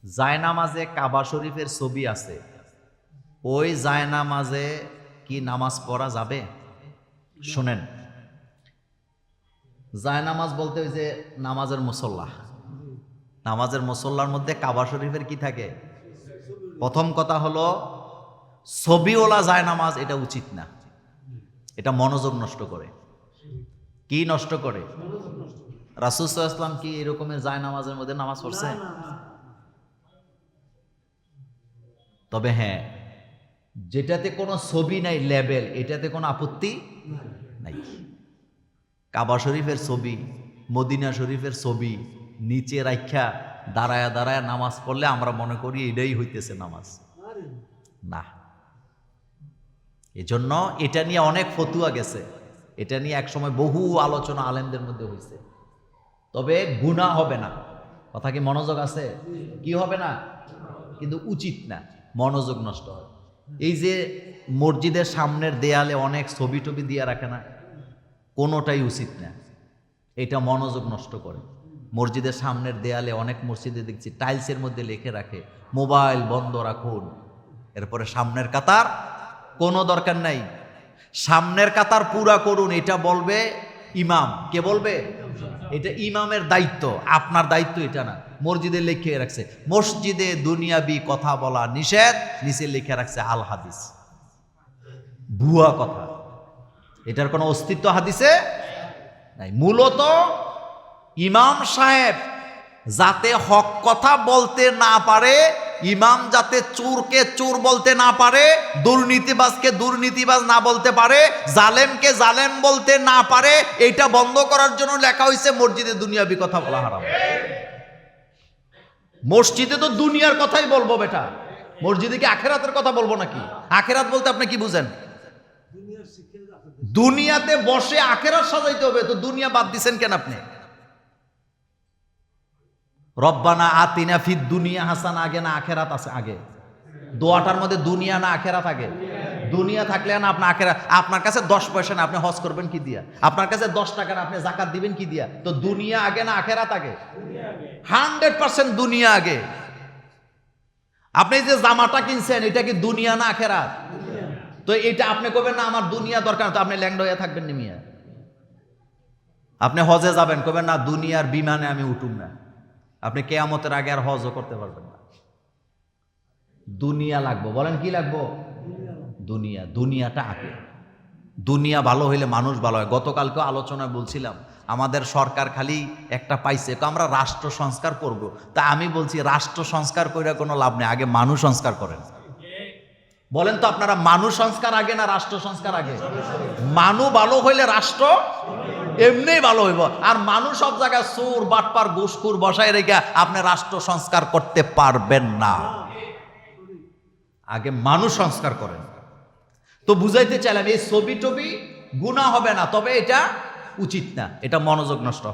জায়নামাজে কাবা শরীফের ছবি আছে, ওই জায়নামাজে কি নামাজ পড়া যাবে? শোনেন, জায়নামাজ বলতে ওই যে নামাজের মুসল্লা, নামাজের মুসল্লার মধ্যে কাবা শরীফের কি থাকে? প্রথম কথা হলো ছবিওয়ালা জায়নামাজ এটা উচিত না, এটা মনোযোগ নষ্ট করে। কি নষ্ট করে? রাসূল সাল্লাল্লাহু আলাইহি ওয়াসাল্লাম কি এরকমের জায়নামাজের মধ্যে নামাজ পড়ছে? তবে হ্যাঁ, যেটাতে কোনো ছবি নাই, লেবেল, এটাতে কোনো আপত্তি নাই। কাবা শরীফের ছবি, মদিনা শরীফের ছবি নিচে রাখা দাঁড়ায়া দাঁড়ায়া নামাজ পড়লে আমরা মনে করি এটাই হইতেছে নামাজ। না, এজন্য এটা নিয়ে অনেক ফতুয়া গেছে, এটা নিয়ে একসময় বহু আলোচনা আলেমদের মধ্যে হয়েছে। তবে গুনাহ হবে না, কথা কি মনোযোগ আছে? কি হবে না? কিন্তু উচিত না, মনোযোগ নষ্ট হয়। এই যে মসজিদের সামনের দেয়ালে অনেক ছবি টবি দিয়ে রাখে না, কোনোটাই উচিত না, এটা মনোযোগ নষ্ট করে। মসজিদের সামনের দেয়ালে অনেক মসজিদে দেখছি টাইলসের মধ্যে লিখে রাখে মোবাইল বন্ধ রাখুন, এরপরে সামনের কাতার কোনো দরকার নাই, সামনের কাতার পুরা করুন, এটা বলবে ইমাম। কে বলবে? এটা ইমামের দায়িত্ব, আপনার দায়িত্ব এটা না। মসজিদে লিখে রাখছে মসজিদে দুনিয়াবি কথা বলা নিষেধ, নিচে লিখে রাখছে আল হাদিস, ভুয়া কথা, এটার কোনো অস্তিত্ব হাদিসে নাই। মূলত ইমাম সাহেব যাতে হক কথা বলতে না পারে, ইমাম যাতে চোরকে চোর বলতে না পারে, দুর্নীতিবাজকে দুর্নীতিবাজ না বলতে পারে, জালেমকে জালেম বলতে না পারে, এটা বন্ধ করার জন্য লেখা হয়েছে মসজিদে দুনিয়াবি কথা বলা হারাম। মসজিদে তো দুনিয়ার কথাই বলবো বেটা, মসজিদে কি আখেরাতের কথা বলবো নাকি? আখেরাত বলতে আপনি কি বুঝেন? দুনিয়াতে বসে আখেরাত সাজাইতে হবে, তো দুনিয়া বাদ দিছেন কেন আপনি? রব্বানা আতিনা ফিদ দুনিয়া হাসানা আগে না আখেরাত আছে আগে? দোয়াটার মধ্যে দুনিয়া না আখেরাত আগে? দুনিয়া থাকলে না আপনার আখেরাত। আপনার কাছে 10 পয়সা না, আপনি হজ করবেন কি দিয়া? আপনার কাছে 10 টাকা না, আপনি যাকাত দিবেন কি দিয়া? তো দুনিয়া আগে না আখেরাত আগে? 100% দুনিয়া আগে। আপনি যে জামাটা কিনছেন এটা কি দুনিয়া না আখেরাত? তো এটা আপনি কবেন না আমার দুনিয়া দরকার, তো আপনি ল্যাংড়া হয়ে থাকবেন নি মিয়া। আপনি হজে যাবেন, কবেন না দুনিয়ার বিমানে আমি উঠুম না, আপনি কিয়ামতের আগে আর হজও করতে পারবেন না। দুনিয়া লাগবো, বলেন কি লাগবো? দুনিয়া, দুনিয়াটা আগে। দুনিয়া ভালো হইলে মানুষ ভালো হয়। গতকালকে আলোচনায় বলছিলাম আমাদের সরকার খালি একটা পাইছে, আমরা রাষ্ট্র সংস্কার করব। তা আমি বলছি রাষ্ট্র সংস্কার করে কোনো লাভ নেই, আগে মানুষ সংস্কার করেন। বলেন তো আপনারা, মানুষ সংস্কার আগে না রাষ্ট্র সংস্কার আগে? মানু ভালো হইলে রাষ্ট্র এমনি ভালো হইব। আর মানুষ সব জায়গায় চোর বাটপার ঘুষখোর বসায় রেখে আপনি রাষ্ট্র সংস্কার করতে পারবেন না, আগে মানুষ সংস্কার করেন। তো বুঝাইতে চাইলাম এই ছবি টবি গুনাহ হবে না, তবে এটা উচিত না, এটা মনোযোগ নষ্ট।